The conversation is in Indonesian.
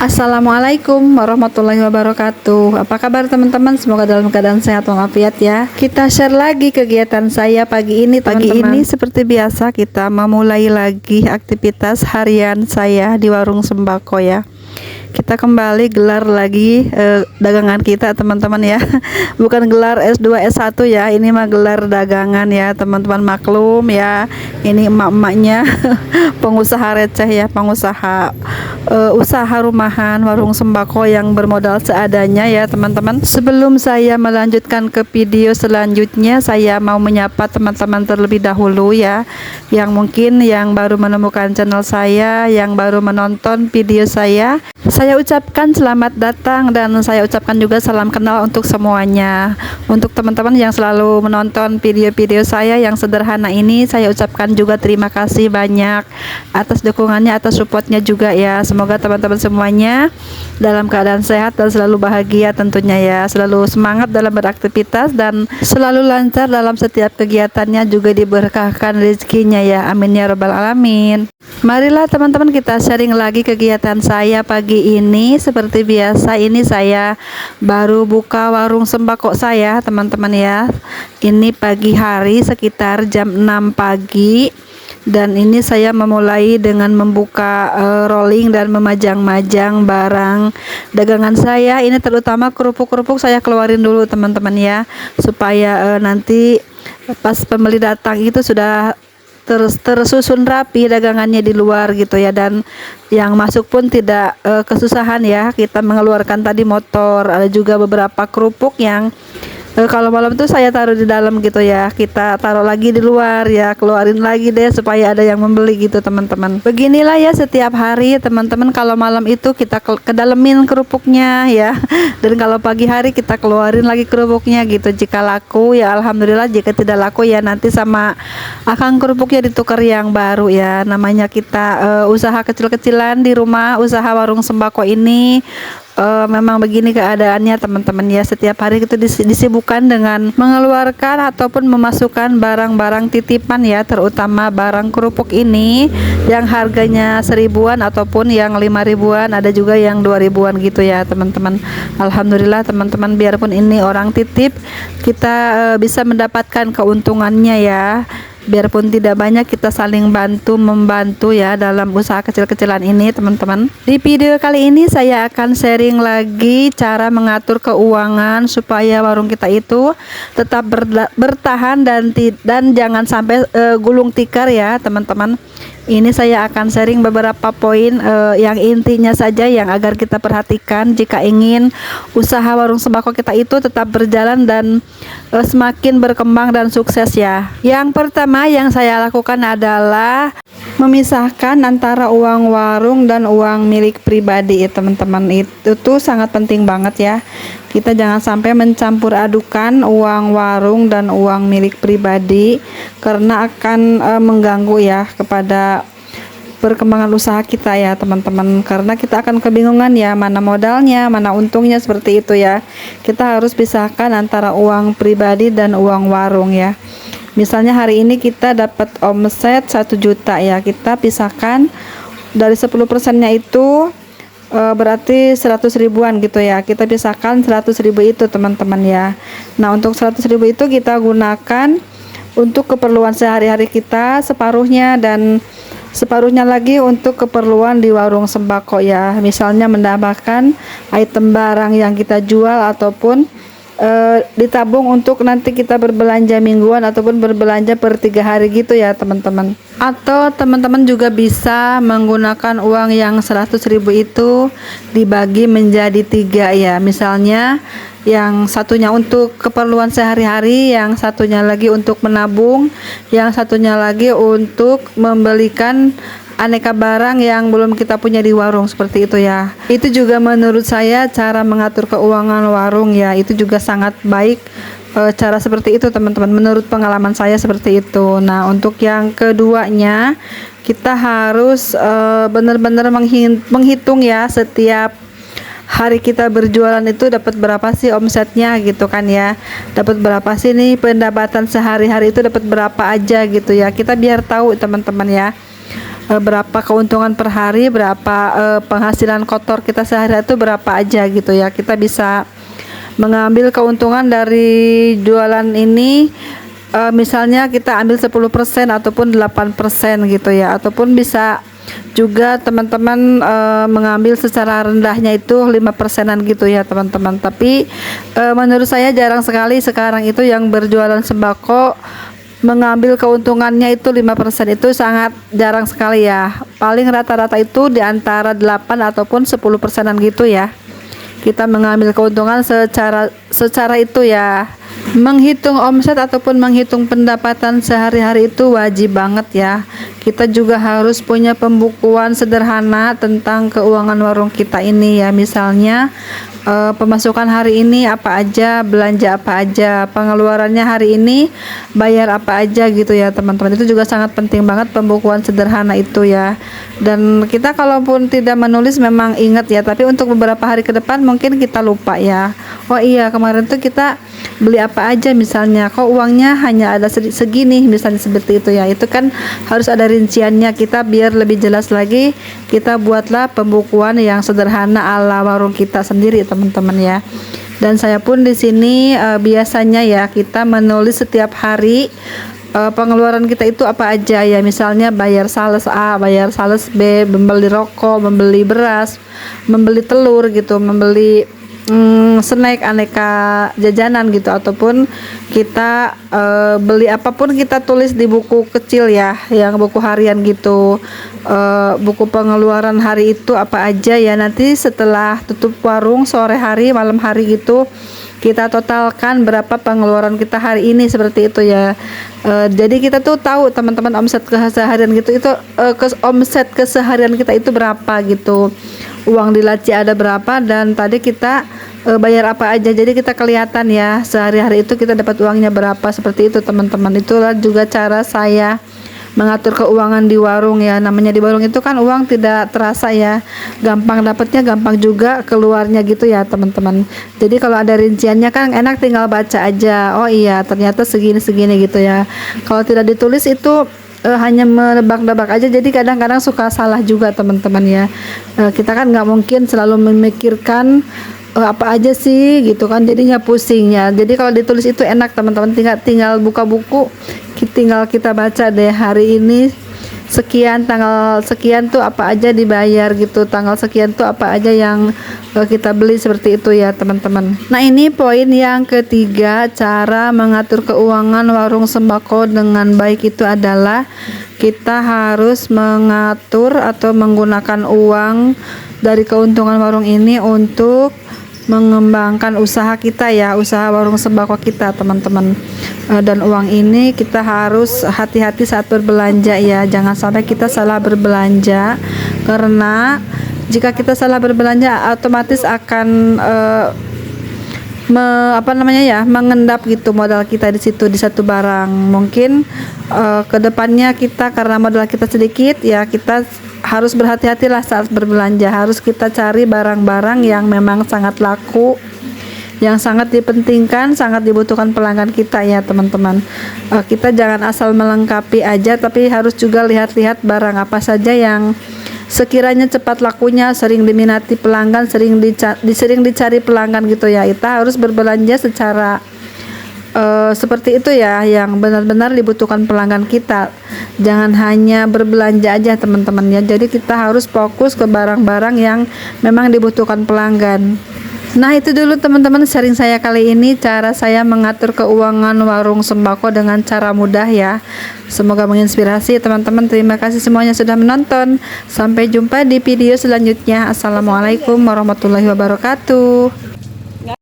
Assalamualaikum warahmatullahi wabarakatuh. Apa kabar teman-teman? Semoga dalam keadaan sehat walafiat ya. Kita share lagi kegiatan saya pagi ini teman-teman. Pagi ini seperti biasa kita memulai lagi aktivitas harian saya di warung sembako ya. Kita kembali gelar lagi dagangan kita teman-teman ya. Bukan gelar S2 S1 ya, ini mah gelar dagangan ya teman-teman, maklum ya. Ini emak-emaknya pengusaha receh ya, pengusaha usaha rumahan warung sembako yang bermodal seadanya ya teman-teman. Sebelum saya melanjutkan ke video selanjutnya, saya mau menyapa teman-teman terlebih dahulu ya, yang mungkin yang baru menemukan channel saya, yang baru menonton video saya ucapkan selamat datang dan saya ucapkan juga salam kenal untuk semuanya. Untuk teman-teman yang selalu menonton video-video saya yang sederhana ini, saya ucapkan juga terima kasih banyak atas dukungannya, atas supportnya juga ya. Semoga teman-teman semuanya dalam keadaan sehat dan selalu bahagia tentunya ya, selalu semangat dalam beraktivitas dan selalu lancar dalam setiap kegiatannya, juga diberkahkan rezekinya ya, amin ya robbal alamin. Marilah teman-teman kita sharing lagi kegiatan saya pagi ini. Seperti biasa, ini saya baru buka warung sembako saya teman-teman ya. Ini pagi hari sekitar jam 6 pagi. Dan ini saya memulai dengan membuka rolling dan memajang-majang barang dagangan saya. Ini terutama kerupuk-kerupuk saya keluarin dulu teman-teman ya, supaya nanti pas pembeli datang itu sudah tersusun rapi dagangannya di luar gitu ya, dan yang masuk pun tidak kesusahan ya. Kita mengeluarkan tadi motor, ada juga beberapa kerupuk yang kalau malam tuh saya taruh di dalam gitu ya, kita taruh lagi di luar ya, keluarin lagi deh supaya ada yang membeli gitu teman-teman. Beginilah ya setiap hari teman-teman, kalau malam itu kita kedalemin kerupuknya ya, dan kalau pagi hari kita keluarin lagi kerupuknya gitu. Jika laku ya alhamdulillah, jika tidak laku ya nanti sama akang kerupuknya ditukar yang baru ya. Namanya kita usaha kecil-kecilan di rumah, usaha warung sembako ini. Memang begini keadaannya teman-teman ya, setiap hari itu disibukkan dengan mengeluarkan ataupun memasukkan barang-barang titipan ya, terutama barang kerupuk ini yang harganya 1000-an ataupun yang 5 ribuan, ada juga yang 2 ribuan gitu ya teman-teman. Alhamdulillah teman-teman, biarpun ini orang titip, kita bisa mendapatkan keuntungannya ya. Biarpun tidak banyak, kita saling membantu ya dalam usaha kecil-kecilan ini teman-teman. Di video kali ini saya akan sharing lagi cara mengatur keuangan supaya warung kita itu tetap bertahan dan jangan sampai gulung tikar ya teman-teman. Ini saya akan sharing beberapa poin yang intinya saja yang agar kita perhatikan jika ingin usaha warung sembako kita itu tetap berjalan dan semakin berkembang dan sukses ya. Yang pertama yang saya lakukan adalah memisahkan antara uang warung dan uang milik pribadi ya teman-teman. Itu tuh sangat penting banget ya. Kita jangan sampai mencampur adukan uang warung dan uang milik pribadi, karena akan mengganggu ya kepada perkembangan usaha kita ya teman-teman, karena kita akan kebingungan ya, mana modalnya, mana untungnya, seperti itu ya. Kita harus pisahkan antara uang pribadi dan uang warung ya. Misalnya hari ini kita dapat omset 1 juta ya, kita pisahkan dari 10%-nya itu berarti 100 ribuan gitu ya, kita pisahkan 100 ribu itu teman-teman ya. Nah untuk 100 ribu itu kita gunakan untuk keperluan sehari-hari kita separuhnya, dan separuhnya lagi untuk keperluan di warung sembako ya. Misalnya menambahkan item barang yang kita jual ataupun ditabung untuk nanti kita berbelanja mingguan ataupun berbelanja per 3 hari gitu ya teman-teman. Atau teman-teman juga bisa menggunakan uang yang 100 ribu itu dibagi menjadi 3 ya. Misalnya yang satunya untuk keperluan sehari-hari, yang satunya lagi untuk menabung, yang satunya lagi untuk membelikan aneka barang yang belum kita punya di warung, seperti itu ya. Itu juga menurut saya cara mengatur keuangan warung ya, itu juga sangat baik cara seperti itu teman-teman, menurut pengalaman saya seperti itu. Nah untuk yang keduanya, kita harus benar-benar menghitung ya, setiap hari kita berjualan itu dapat berapa sih omsetnya gitu kan ya, dapat berapa sih nih pendapatan sehari-hari itu, dapat berapa aja gitu ya, kita biar tahu teman-teman ya. berapa keuntungan per hari, berapa penghasilan kotor kita sehari itu berapa aja gitu ya. Kita bisa mengambil keuntungan dari jualan ini, misalnya kita ambil 10% ataupun 8% gitu ya, ataupun bisa juga teman-teman mengambil secara rendahnya itu 5%-an gitu ya teman-teman. Tapi menurut saya jarang sekali sekarang itu yang berjualan sembako mengambil keuntungannya itu 5%, itu sangat jarang sekali ya. Paling rata-rata itu di antara 8 ataupun 10%-an gitu ya. Kita mengambil keuntungan secara itu ya. Menghitung omset ataupun menghitung pendapatan sehari-hari itu wajib banget ya. Kita juga harus punya pembukuan sederhana tentang keuangan warung kita ini ya. Misalnya pemasukan hari ini apa aja, belanja apa aja, pengeluarannya hari ini bayar apa aja gitu ya teman-teman. Itu juga sangat penting banget pembukuan sederhana itu ya. Dan kita kalaupun tidak menulis memang ingat ya, tapi untuk beberapa hari ke depan mungkin kita lupa ya. Oh iya, kemarin tuh kita beli apa aja, misalnya kok uangnya hanya ada segini, misalnya seperti itu ya. Itu kan harus ada rinciannya. Kita biar lebih jelas lagi, kita buatlah pembukuan yang sederhana ala warung kita sendiri teman-teman ya. Dan saya pun di sini biasanya ya kita menulis setiap hari pengeluaran kita itu apa aja ya. Misalnya bayar sales A, bayar sales B, membeli rokok, membeli beras, membeli telur gitu, membeli snack aneka jajanan gitu, ataupun kita beli apapun kita tulis di buku kecil ya, yang buku harian gitu, buku pengeluaran hari itu apa aja ya. Nanti setelah tutup warung sore hari, malam hari gitu, kita totalkan berapa pengeluaran kita hari ini, seperti itu ya. Jadi kita tuh tahu teman-teman omset keseharian gitu, itu omset keseharian kita itu berapa gitu, uang di laci ada berapa, dan tadi kita bayar apa aja. Jadi kita kelihatan ya sehari-hari itu kita dapat uangnya berapa, seperti itu teman-teman. Itulah juga cara saya mengatur keuangan di warung ya. Namanya di warung itu kan uang tidak terasa ya, gampang dapatnya, gampang juga keluarnya gitu ya teman-teman. Jadi kalau ada rinciannya kan enak, tinggal baca aja, oh iya ternyata segini-segini gitu ya. Kalau tidak ditulis itu hanya menebak-nebak aja, jadi kadang-kadang suka salah juga teman-teman ya. Kita kan nggak mungkin selalu memikirkan apa aja sih gitu kan, jadinya pusing ya. Jadi kalau ditulis itu enak teman-teman, tinggal buka buku, tinggal kita baca deh hari ini sekian, tanggal sekian tuh apa aja dibayar gitu, tanggal sekian tuh apa aja yang kita beli, seperti itu ya teman-teman. Nah ini poin yang ketiga, cara mengatur keuangan warung sembako dengan baik itu adalah kita harus mengatur atau menggunakan uang dari keuntungan warung ini untuk mengembangkan usaha kita ya, usaha warung sembako kita teman-teman. Dan uang ini kita harus hati-hati saat berbelanja ya, jangan sampai kita salah berbelanja, karena jika kita salah berbelanja otomatis akan mengendap gitu modal kita di situ, di satu barang. Mungkin kedepannya kita karena modal kita sedikit ya, kita harus berhati-hatilah saat berbelanja. Harus kita cari barang-barang yang memang sangat laku, yang sangat dipentingkan, sangat dibutuhkan pelanggan kita ya teman-teman. Kita jangan asal melengkapi aja, tapi harus juga lihat-lihat barang apa saja yang sekiranya cepat lakunya, sering diminati pelanggan, sering dicari pelanggan gitu ya. Kita harus berbelanja secara seperti itu ya, yang benar-benar dibutuhkan pelanggan kita. Jangan hanya berbelanja aja teman-teman ya. Jadi kita harus fokus ke barang-barang yang memang dibutuhkan pelanggan. Nah itu dulu teman-teman sharing saya kali ini, cara saya mengatur keuangan warung sembako dengan cara mudah ya. Semoga menginspirasi teman-teman. Terima kasih semuanya sudah menonton. Sampai jumpa di video selanjutnya. Assalamualaikum warahmatullahi wabarakatuh.